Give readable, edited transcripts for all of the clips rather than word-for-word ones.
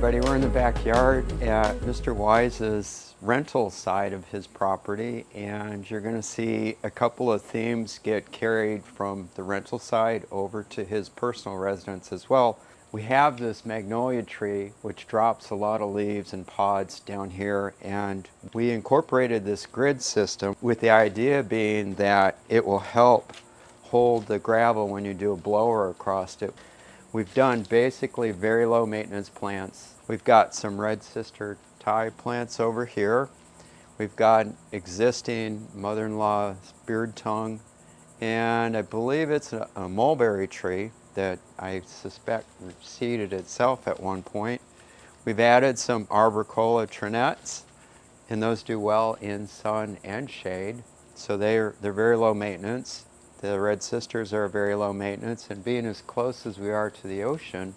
everybody. We're in the backyard at Mr. Wise's rental side of his property, and you're going to see a couple of themes get carried from the rental side over to his personal residence as well. We have this magnolia tree which drops a lot of leaves and pods down here, and we incorporated this grid system with the idea being that it will help hold the gravel when you do a blower across it. We've done basically very low maintenance plants. We've got some red sister tie plants over here. We've got existing mother-in-law beard tongue, and I believe it's a mulberry tree that I suspect seeded itself at one point. We've added some arboricola trinettes, and those do well in sun and shade, so they're very low maintenance. The red sisters are very low maintenance, and being as close as we are to the ocean,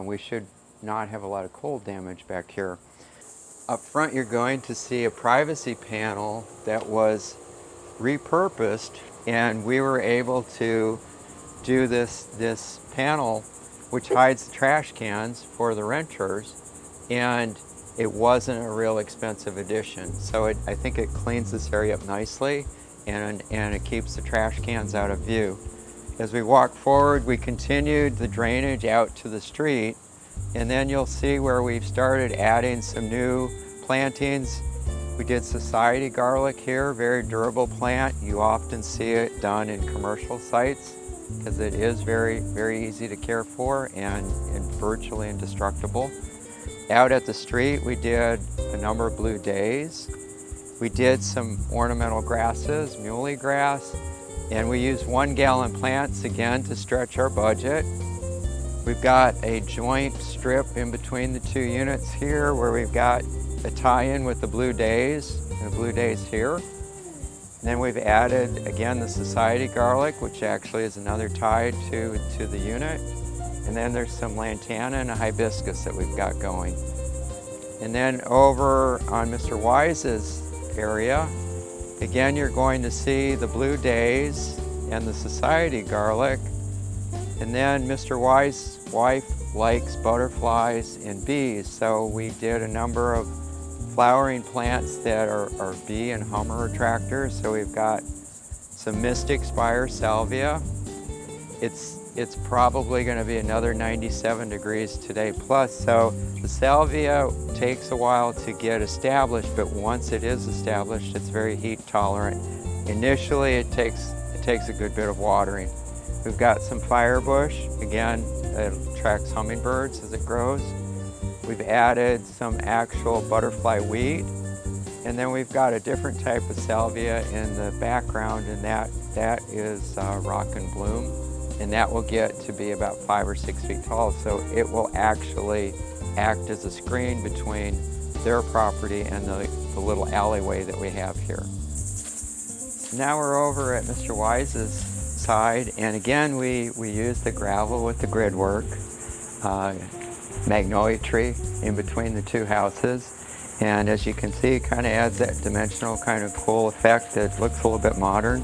we should not have a lot of cold damage back here. Up front you're going to see a privacy panel that was repurposed, and we were able to do this panel which hides the trash cans for the renters, and it wasn't a real expensive addition. So I think it cleans this area up nicely, and it keeps the trash cans out of view. As we walk forward, we continued the drainage out to the street, and then you'll see where we've started adding some new plantings. We did society garlic here, very durable plant. You often see it done in commercial sites because it is very easy to care for and virtually indestructible. Out at the street, we did a number of blue days. We did some ornamental grasses, muley grass, and we used 1 gallon plants again to stretch our budget. We've got a joint strip in between the 2 units here where we've got a tie-in with the blue days and the blue days here. And then we've added again the society garlic, which actually is another tie to the unit. And then there's some lantana and a hibiscus that we've got going. And then over on Mr. Wise's area, again you're going to see the blue days and the society garlic. And then Mr. Wise's wife likes butterflies and bees, so we did a number of flowering plants that are bee and hummer attractors. So we've got some mystic spire salvia. It's probably going to be another 97 degrees today plus, so the salvia takes a while to get established, but once it is established, it's very heat tolerant. Initially, it takes a good bit of watering. We've got some firebush, again, that attracts hummingbirds as it grows. We've added some actual butterfly weed, and then we've got a different type of salvia in the background, and that is rock and bloom, and that will get to be about 5 or 6 feet tall, so it will actually act as a screen between their property and the little alleyway that we have here. Now we're over at Mr. Wise's side, and again we use the gravel with the grid work. Magnolia tree in between the 2 houses, and as you can see, it kind of adds that dimensional kind of cool effect that looks a little bit modern.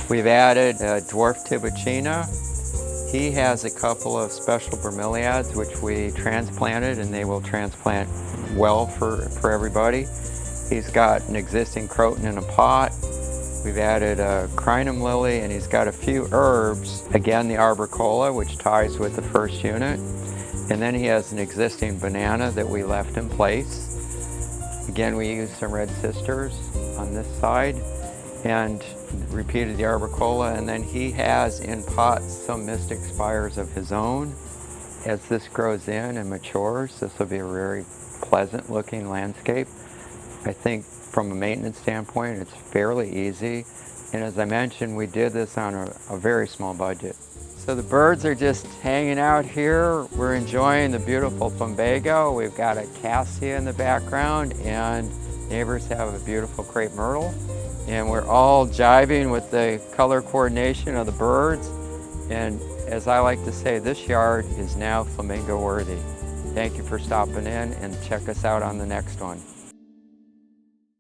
We've added a dwarf tibouchina. He has a couple of special bromeliads which we transplanted, and they will transplant well for everybody. He's got an existing croton in a pot. We've added a crinum lily, and he's got a few herbs. Again, the arboricola, which ties with the first unit. And then he has an existing banana that we left in place. Again, we used some red sisters on this side and repeated the arboricola. And then he has in pots some mystic spires of his own. As this grows in and matures, this will be a very pleasant looking landscape. I think from a maintenance standpoint, it's fairly easy. And as I mentioned, we did this on a very small budget. So the birds are just hanging out here. We're enjoying the beautiful plumbago. We've got a cassia in the background, and neighbors have a beautiful crepe myrtle. And we're all jiving with the color coordination of the birds. And as I like to say, this yard is now flamingo worthy. Thank you for stopping in, and check us out on the next one.